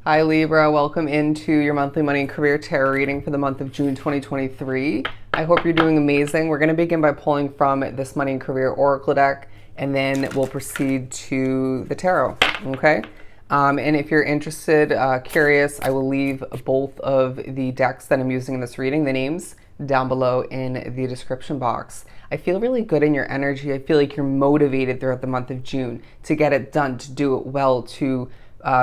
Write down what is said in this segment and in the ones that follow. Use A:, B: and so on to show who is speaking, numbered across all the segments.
A: Hi Libra, welcome into your monthly money and career tarot reading for the month of June 2023. I hope you're doing amazing. We're going to begin by pulling from this money and career oracle deck, and then we'll proceed to the tarot, okay? And if you're interested, curious, I will leave both of the decks that I'm using in this reading, the names, down below in the description box. I feel really good in your energy. I feel like you're motivated throughout the month of June to get it done, to do it well, to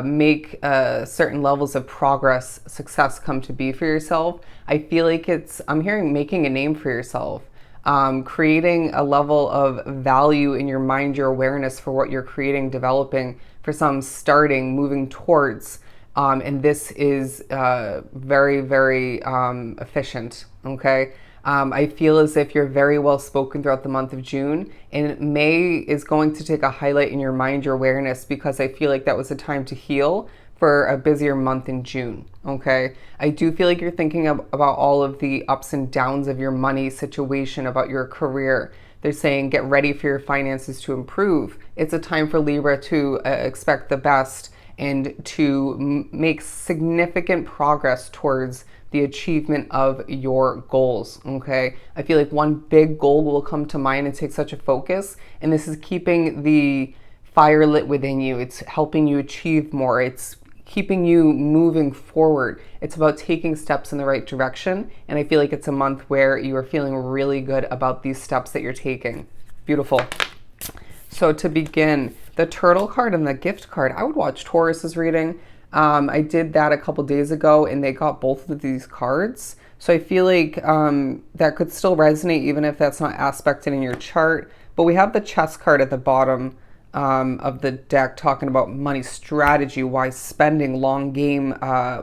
A: make certain levels of progress, success come to be for yourself. I feel like I'm hearing making a name for yourself, creating a level of value in your mind, your awareness for what you're creating, developing, for some starting, moving towards. And this is very, very efficient, okay? I feel as if you're very well spoken throughout the month of June, and May is going to take a highlight in your mind, your awareness, because I feel like that was a time to heal for a busier month in June, okay? I do feel like you're thinking about all of the ups and downs of your money situation, about your career. They're saying get ready for your finances to improve. It's a time for Libra to expect the best and to make significant progress towards the achievement of your goals, okay? I feel like one big goal will come to mind and take such a focus, and this is keeping the fire lit within you. It's helping you achieve more. It's keeping you moving forward. It's about taking steps in the right direction, and I feel like it's a month where you are feeling really good about these steps that you're taking. Beautiful. So to begin, the turtle card and the gift card, I would watch Taurus's reading. I did that a couple days ago and they got both of these cards. So I feel like that could still resonate even if that's not aspected in your chart. But we have the chess card at the bottom of the deck talking about money strategy, wise spending, long game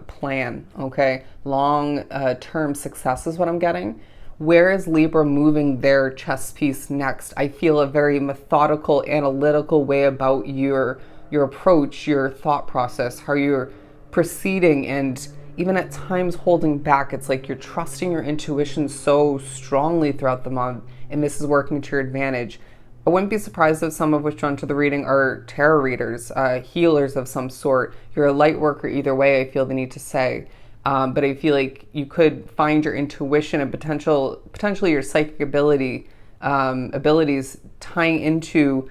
A: plan, okay? Long term success is what I'm getting. Where is Libra moving their chess piece next? I feel a very methodical, analytical way about your approach, your thought process, how you're proceeding, and even at times holding back. It's like you're trusting your intuition so strongly throughout the month, and this is working to your advantage. I wouldn't be surprised if some of which drawn to the reading are tarot readers, healers of some sort. You're a light worker either way, I feel the need to say. But I feel like you could find your intuition and potentially your psychic abilities tying into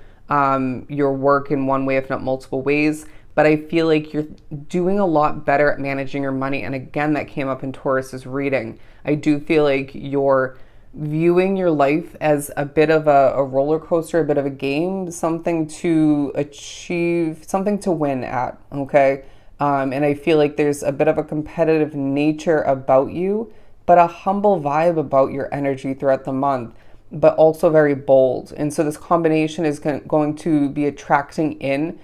A: your work in one way, if not multiple ways. But I feel like you're doing a lot better at managing your money. And again, that came up in Taurus's reading. I do feel like you're viewing your life as a bit of a roller coaster, a bit of a game, something to achieve, something to win at, okay? And I feel like there's a bit of a competitive nature about you, but a humble vibe about your energy throughout the month, but also very bold. And so this combination is going to be attracting in,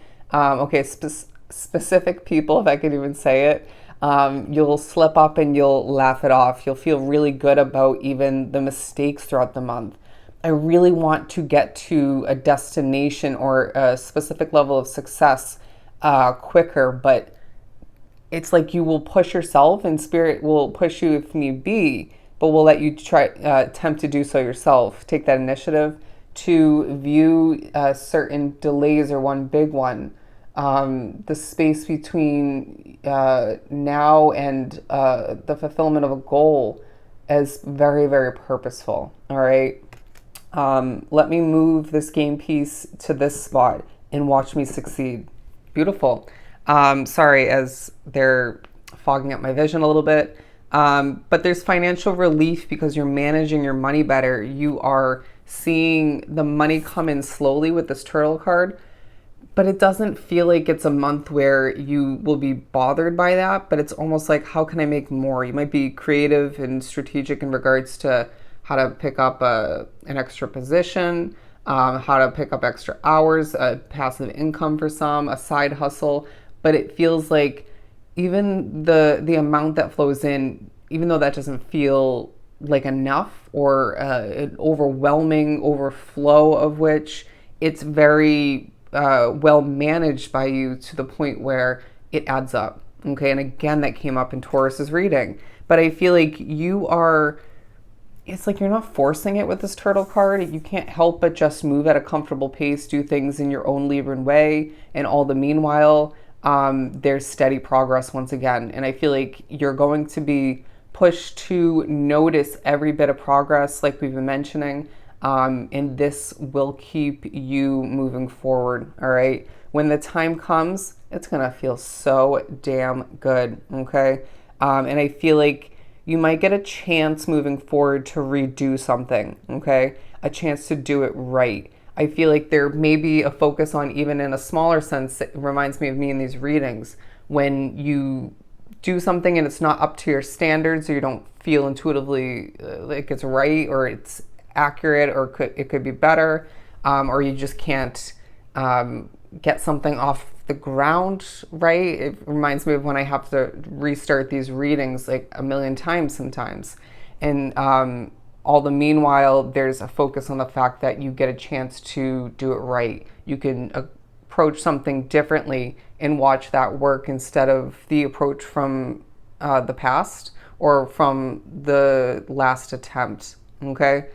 A: specific people, if I could even say it. You'll slip up and you'll laugh it off. You'll feel really good about even the mistakes throughout the month. I really want to get to a destination or a specific level of success quicker, but it's like you will push yourself and spirit will push you if need be, but we'll let you try attempt to do so yourself. Take that initiative to view certain delays or one big one. The space between now and the fulfillment of a goal as very, very purposeful. All right. Let me move this game piece to this spot and watch me succeed. Beautiful. Sorry, as they're fogging up my vision a little bit. But there's financial relief because you're managing your money better. You are seeing the money come in slowly with this turtle card, but it doesn't feel like it's a month where you will be bothered by that, but it's almost like, how can I make more? You might be creative and strategic in regards to how to pick up an extra position, how to pick up extra hours, passive income for some, a side hustle. But it feels like even the amount that flows in, even though that doesn't feel like enough or an overwhelming overflow of which, it's very well managed by you to the point where it adds up. Okay, and again, that came up in Taurus's reading. But I feel like it's like you're not forcing it with this turtle card. You can't help but just move at a comfortable pace, do things in your own Libran way, and all the meanwhile, there's steady progress once again. And I feel like you're going to be pushed to notice every bit of progress, like we've been mentioning. And this will keep you moving forward, all right? When the time comes, it's going to feel so damn good, okay? And I feel like you might get a chance moving forward to redo something, okay? A chance to do it right. I feel like there may be a focus on, even in a smaller sense, it reminds me of me in these readings, when you do something and it's not up to your standards, or you don't feel intuitively like it's right or it's accurate, or it could be better, or you just can't get something off the ground right. It reminds me of when I have to restart these readings like a million times sometimes. And all the meanwhile, there's a focus on the fact that you get a chance to do it right. You can approach something differently and watch that work instead of the approach from the past or from the last attempt, okay?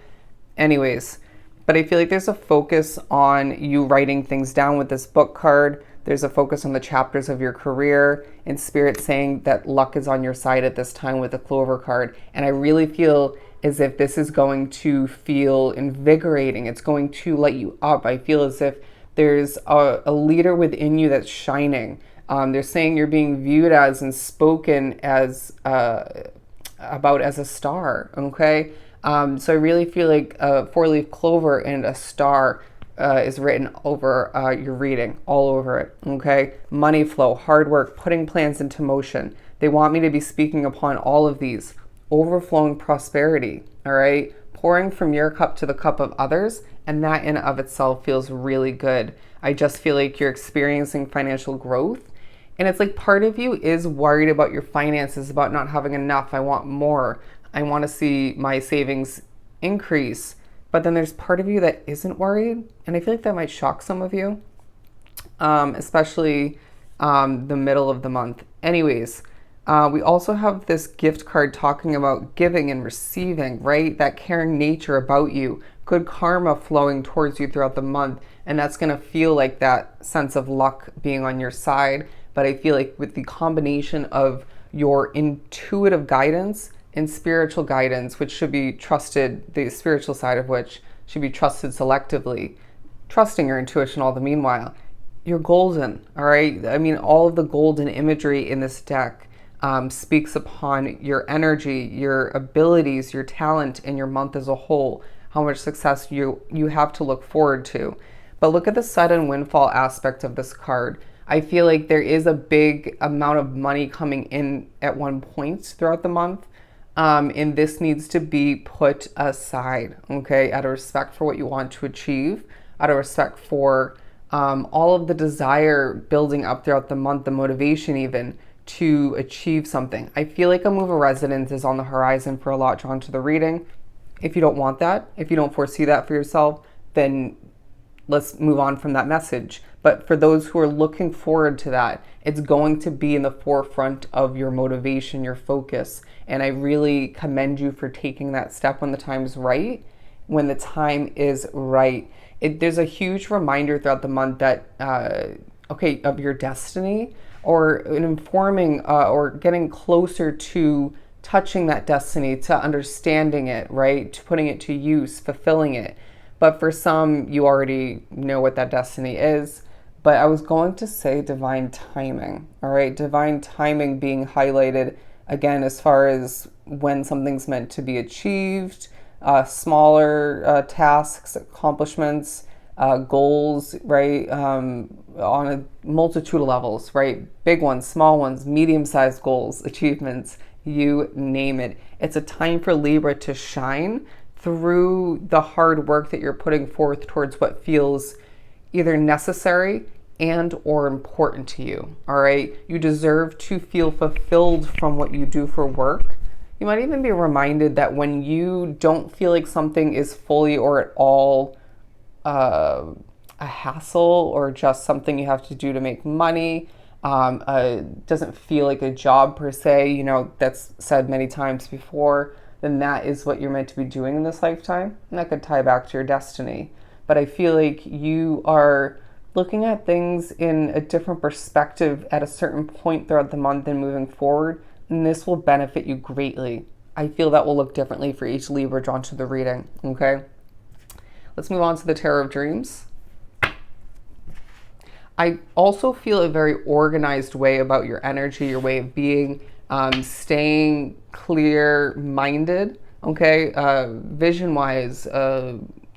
A: Anyways, but I feel like there's a focus on you writing things down with this book card. There's a focus on the chapters of your career, and Spirit saying that luck is on your side at this time with the Clover card. And I really feel as if this is going to feel invigorating. It's going to light you up. I feel as if there's a leader within you that's shining. They're saying you're being viewed as and spoken as about as a star, okay? So I really feel like a four-leaf clover and a star is written over your reading, all over it, okay? Money flow, hard work, putting plans into motion. They want me to be speaking upon all of these. Overflowing prosperity, all right? Pouring from your cup to the cup of others, and that in and of itself feels really good. I just feel like you're experiencing financial growth, and it's like part of you is worried about your finances, about not having enough. I want more. I want to see my savings increase. But then there's part of you that isn't worried, and I feel like that might shock some of you, especially the middle of the month. Anyways, we also have this gift card talking about giving and receiving, right? That caring nature about you, good karma flowing towards you throughout the month, and that's going to feel like that sense of luck being on your side. But I feel like with the combination of your intuitive guidance and spiritual guidance, which should be trusted, the spiritual side of which should be trusted selectively, trusting your intuition all the meanwhile, you're golden, all right? I mean, all of the golden imagery in this deck speaks upon your energy, your abilities, your talent, and your month as a whole, how much success you have to look forward to. But look at the sudden windfall aspect of this card. I feel like there is a big amount of money coming in at one point throughout the month. And this needs to be put aside, okay, out of respect for what you want to achieve, out of respect for all of the desire building up throughout the month, the motivation even to achieve something. I feel like a move of residence is on the horizon for a lot drawn to the reading. If you don't want that, if you don't foresee that for yourself, then let's move on from that message. But for those who are looking forward to that, it's going to be in the forefront of your motivation, your focus. And I really commend you for taking that step when the time is right, when the time is right. There's a huge reminder throughout the month that, of your destiny, or informing or getting closer to touching that destiny, to understanding it, right? To putting it to use, fulfilling it. But for some, you already know what that destiny is. But I was going to say divine timing, all right? Divine timing being highlighted, again, as far as when something's meant to be achieved, smaller tasks, accomplishments, goals, right? On a multitude of levels, right? Big ones, small ones, medium-sized goals, achievements, you name it. It's a time for Libra to shine through the hard work that you're putting forth towards what feels either necessary and or important to you, all right? You deserve to feel fulfilled from what you do for work. You might even be reminded that when you don't feel like something is fully or at all a hassle or just something you have to do to make money, doesn't feel like a job per se, that's said many times before, then that is what you're meant to be doing in this lifetime. And that could tie back to your destiny. But I feel like you are looking at things in a different perspective at a certain point throughout the month and moving forward, and this will benefit you greatly. I feel that will look differently for each Libra drawn to the reading, okay? Let's move on to the Tarot of Dreams. I also feel a very organized way about your energy, your way of being, staying clear-minded, okay? Vision-wise,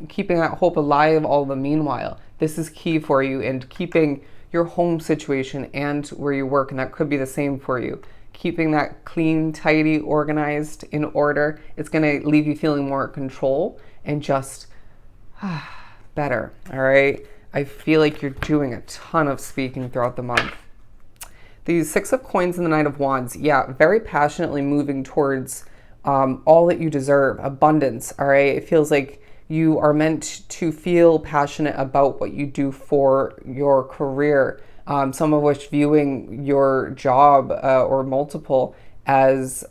A: keeping that hope alive all the meanwhile. This is key for you, and keeping your home situation and where you work, and that could be the same for you. Keeping that clean, tidy, organized, in order. It's going to leave you feeling more in control and just better, all right? I feel like you're doing a ton of speaking throughout the month. The Six of Coins and the Knight of Wands, yeah, very passionately moving towards all that you deserve, abundance, all right? It feels like you are meant to feel passionate about what you do for your career, some of which viewing your job or multiple as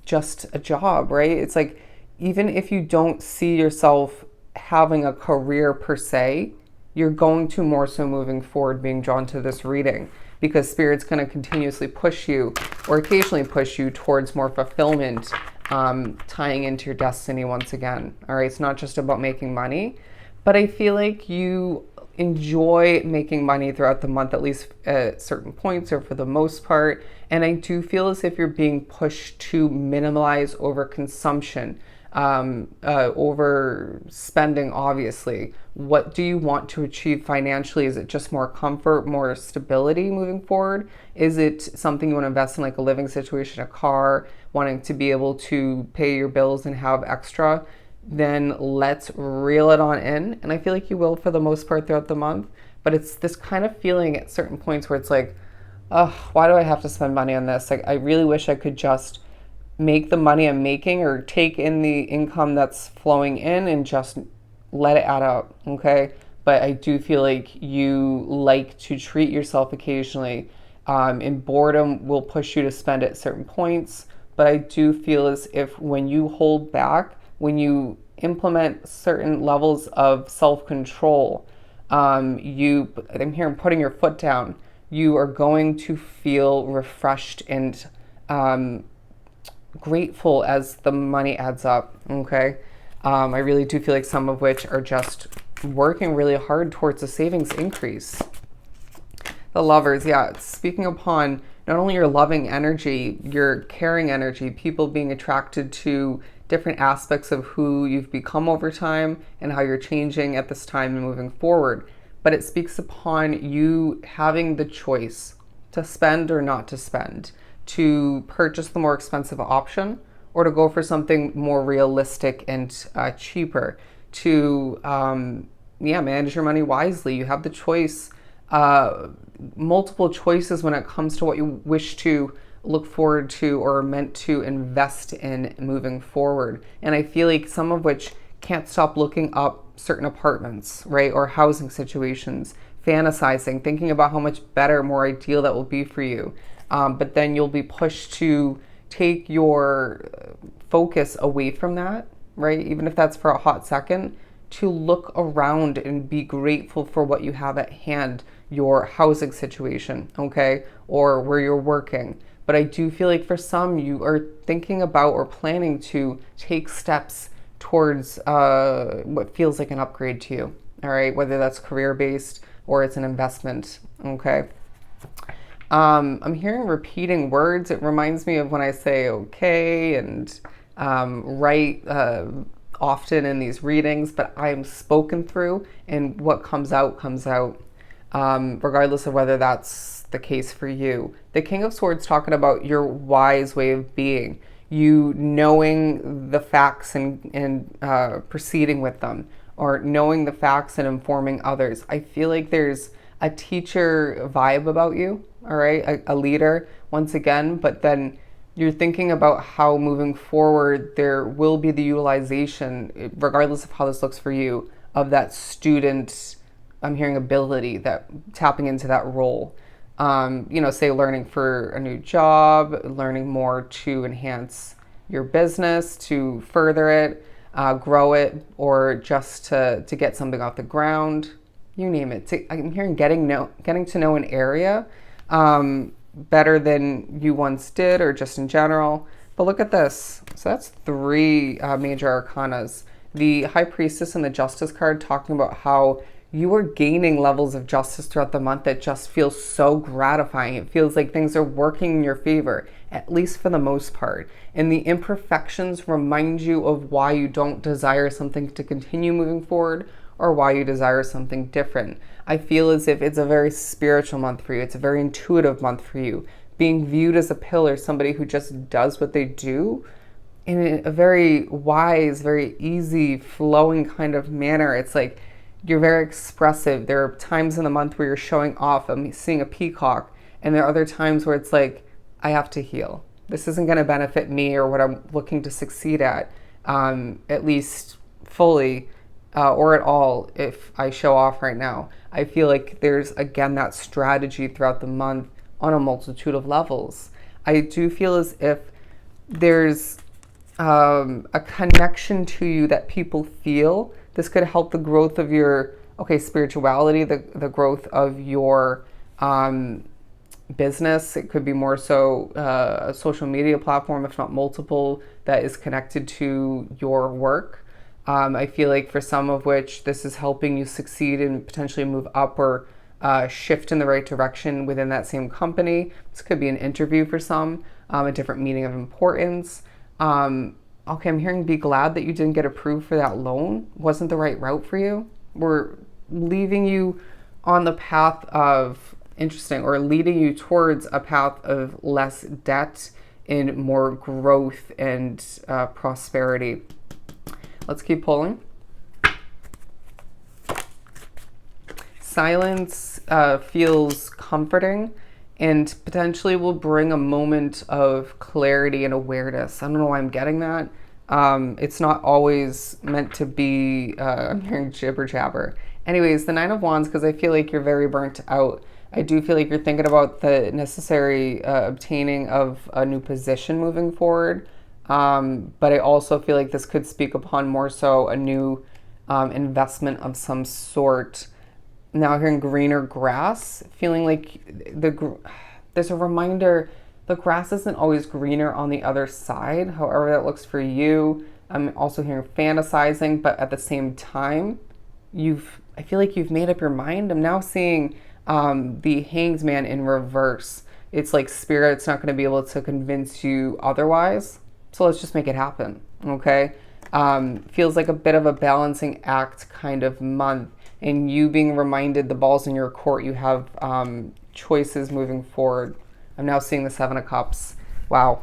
A: just a job, right? It's like, even if you don't see yourself having a career per se, you're going to more so moving forward being drawn to this reading, because Spirit's going to continuously push you, or occasionally push you, towards more fulfillment, tying into your destiny once again. All right, it's not just about making money, but I feel like you enjoy making money throughout the month, at least at certain points or for the most part. And I do feel as if you're being pushed to minimize overconsumption, over spending, obviously. What do you want to achieve financially? Is it just more comfort, more stability moving forward? Is it something you want to invest in, like a living situation, a car, wanting to be able to pay your bills and have extra? Then let's reel it on in. And I feel like you will for the most part throughout the month. But it's this kind of feeling at certain points where it's like, oh, why do I have to spend money on this? Like, I really wish I could just make the money I'm making, or take in the income that's flowing in and just let it add up, okay? But I do feel like you like to treat yourself occasionally, and boredom will push you to spend at certain points. But I do feel as if when you hold back, when you implement certain levels of self-control, I'm hearing putting your foot down, you are going to feel refreshed and grateful as the money adds up, okay? I really do feel like some of which are just working really hard towards a savings increase. The Lovers, yeah, speaking upon not only your loving energy, your caring energy, people being attracted to different aspects of who you've become over time and how you're changing at this time and moving forward, but it speaks upon you having the choice to spend or not to spend, to purchase the more expensive option, or to go for something more realistic and cheaper, to manage your money wisely. You have the choice, multiple choices when it comes to what you wish to look forward to or are meant to invest in moving forward. And I feel like some of which can't stop looking up certain apartments, right, or housing situations, fantasizing, thinking about how much better, more ideal that will be for you. But then you'll be pushed to take your focus away from that, right? Even if that's for a hot second, to look around and be grateful for what you have at hand, your housing situation, okay? Or where you're working. But I do feel like for some, you are thinking about or planning to take steps towards what feels like an upgrade to you, all right? Whether that's career-based or it's an investment, okay? I'm hearing repeating words. It reminds me of when I say okay and right often in these readings, but I am spoken through, and what comes out, regardless of whether that's the case for you. The King of Swords talking about your wise way of being, you knowing the facts and proceeding with them, or knowing the facts and informing others. I feel like there's a teacher vibe about you, all right, a leader once again, but then you're thinking about how moving forward there will be the utilization, regardless of how this looks for you, of that student, I'm hearing ability, that tapping into that role. Say learning for a new job, learning more to enhance your business, to further it, grow it, or just to get something off the ground. you name it. I'm hearing getting to know an area better than you once did, or just in general. But look at this. So that's three major arcanas. The High Priestess and the Justice card, talking about how you are gaining levels of justice throughout the month that just feels so gratifying. It feels like things are working in your favor, at least for the most part. And the imperfections remind you of why you don't desire something to continue moving forward, or why you desire something different. I feel as if it's a very spiritual month for you. It's a very intuitive month for you. Being viewed as a pillar, somebody who just does what they do in a very wise, very easy, flowing kind of manner. It's like you're very expressive. There are times in the month where you're showing off. I'm seeing a peacock. And there are other times where it's like, I have to heal. This isn't going to benefit me or what I'm looking to succeed at least fully or at all if I show off right now. I feel like there's, again, that strategy throughout the month on a multitude of levels. I do feel as if there's a connection to you that people feel. This could help the growth of your, spirituality, the growth of your business. It could be more so a social media platform, if not multiple, that is connected to your work. I feel like for some of which this is helping you succeed and potentially move up or shift in the right direction within that same company. This could be an interview for some, a different meaning of importance. I'm hearing be glad that you didn't get approved for that loan. Wasn't the right route for you. We're leaving you on the path of or leading you towards a path of less debt and more growth and prosperity. Let's keep pulling. Silence feels comforting and potentially will bring a moment of clarity and awareness. I don't know why I'm getting that. It's not always meant to be, I'm hearing jibber jabber. Anyways, the Nine of Wands, because I feel like you're very burnt out. I do feel like you're thinking about the necessary obtaining of a new position moving forward. But I also feel like this could speak upon more so a new investment of some sort. Now hearing greener grass, feeling like there's a reminder the grass isn't always greener on the other side, however that looks for you. I'm also hearing fantasizing, but at the same time, I feel like you've made up your mind. I'm now seeing the Hanged Man in reverse. It's like Spirit's not going to be able to convince you otherwise. So let's just make it happen, okay? Feels like a bit of a balancing act kind of month, and you being reminded the ball's in your court. You have choices moving forward. I'm now seeing the Seven of Cups. Wow.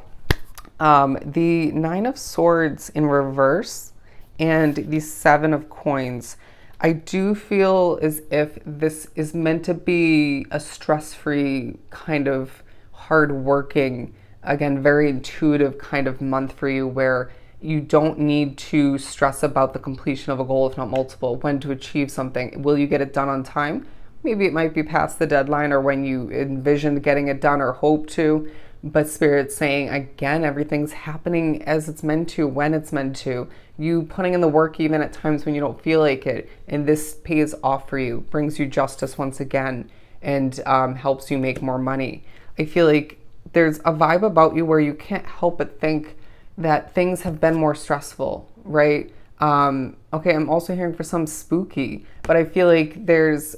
A: The Nine of Swords in reverse and the Seven of Coins. I do feel as if this is meant to be a stress-free kind of hard-working, again, very intuitive kind of month for you, where you don't need to stress about the completion of a goal, if not multiple, when to achieve something. Will you get it done on time? Maybe it might be past the deadline or when you envisioned getting it done or hope to. But Spirit's saying, again, everything's happening as it's meant to, when it's meant to. You putting in the work even at times when you don't feel like it. And this pays off for you, brings you justice once again, and helps you make more money. I feel like there's a vibe about you where you can't help but think that things have been more stressful, right? I'm also hearing for some spooky, but I feel like there's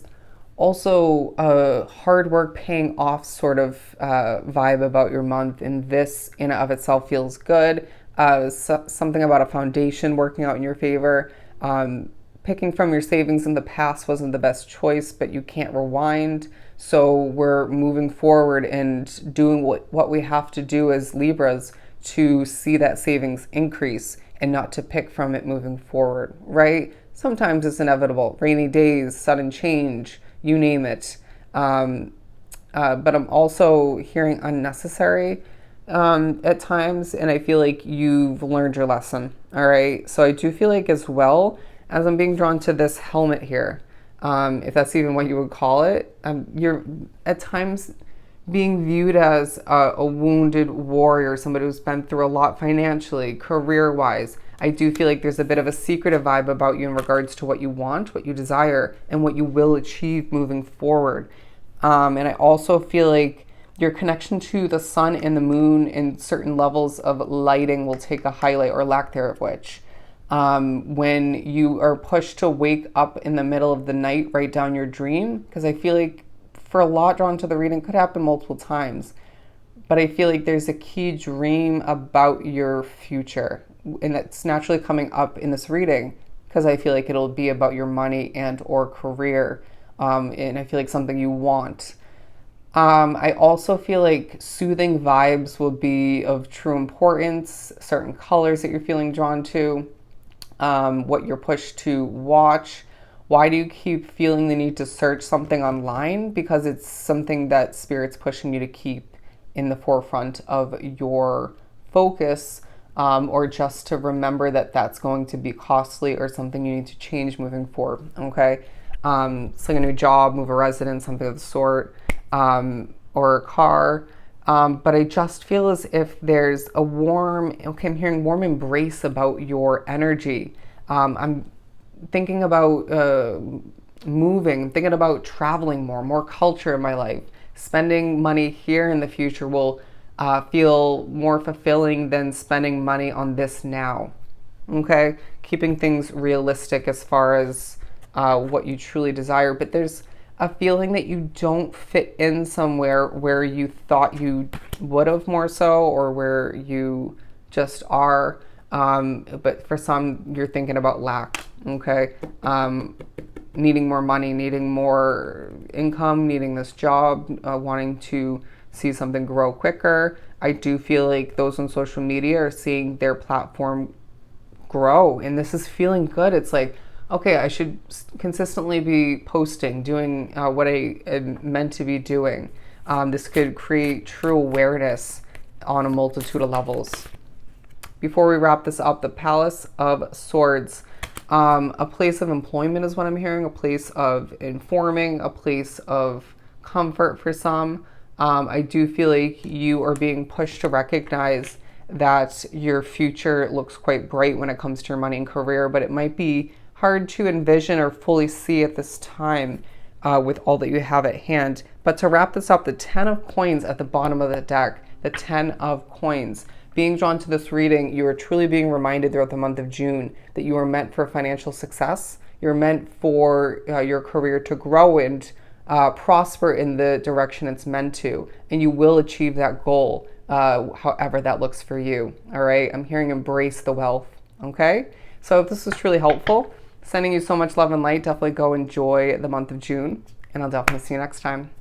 A: also a hard work paying off sort of vibe about your month, and this in and of itself feels good. Something about a foundation working out in your favor. Picking from your savings in the past wasn't the best choice, but you can't rewind. So we're moving forward and doing what we have to do as Libras to see that savings increase and not to pick from it moving forward, right? Sometimes it's inevitable. Rainy days, sudden change, you name it. But I'm also hearing unnecessary at times, and I feel like you've learned your lesson, all right? So I do feel like, as well, as I'm being drawn to this helmet here, if that's even what you would call it, you're at times being viewed as a wounded warrior, somebody who's been through a lot financially, career-wise. I do feel like there's a bit of a secretive vibe about you in regards to what you want, what you desire, and what you will achieve moving forward. And I also feel like your connection to the sun and the moon and certain levels of lighting will take a highlight, or lack thereof, which when you are pushed to wake up in the middle of the night, write down your dream, because I feel like for a lot drawn to the reading, could happen multiple times, but I feel like there's a key dream about your future, and that's naturally coming up in this reading because I feel like it'll be about your money and or career, and I feel like something you want. I also feel like soothing vibes will be of true importance, certain colors that you're feeling drawn to, what you're pushed to watch. Why do you keep feeling the need to search something online? Because it's something that Spirit's pushing you to keep in the forefront of your focus, or just to remember that that's going to be costly or something you need to change moving forward, okay? It's like a new job, move a residence, something of the sort, or a car. But I just feel as if there's a warm, okay, I'm hearing warm embrace about your energy. I'm thinking about moving, thinking about traveling more culture in my life. Spending money here in the future will feel more fulfilling than spending money on this now. Okay? Keeping things realistic as far as what you truly desire. But there's a feeling that you don't fit in somewhere where you thought you would have more so, or where you just are. But for some, you're thinking about lack. Okay? Needing more money, needing more income, needing this job, wanting to see something grow quicker. I do feel like those on social media are seeing their platform grow, and this is feeling good. It's like, okay, I should consistently be posting, doing what I am meant to be doing. This could create true awareness on a multitude of levels. Before we wrap this up, the Palace of Swords. A place of employment is what I'm hearing, a place of informing, a place of comfort for some. I do feel like you are being pushed to recognize that your future looks quite bright when it comes to your money and career, but it might be hard to envision or fully see at this time with all that you have at hand. But to wrap this up, the 10 of coins at the bottom of the deck, the 10 of coins. Being drawn to this reading, you are truly being reminded throughout the month of June that you are meant for financial success. You're meant for your career to grow and prosper in the direction it's meant to. And you will achieve that goal, however that looks for you. All right? I'm hearing embrace the wealth. Okay? So if this was truly helpful, sending you so much love and light. Definitely go enjoy the month of June. And I'll definitely see you next time.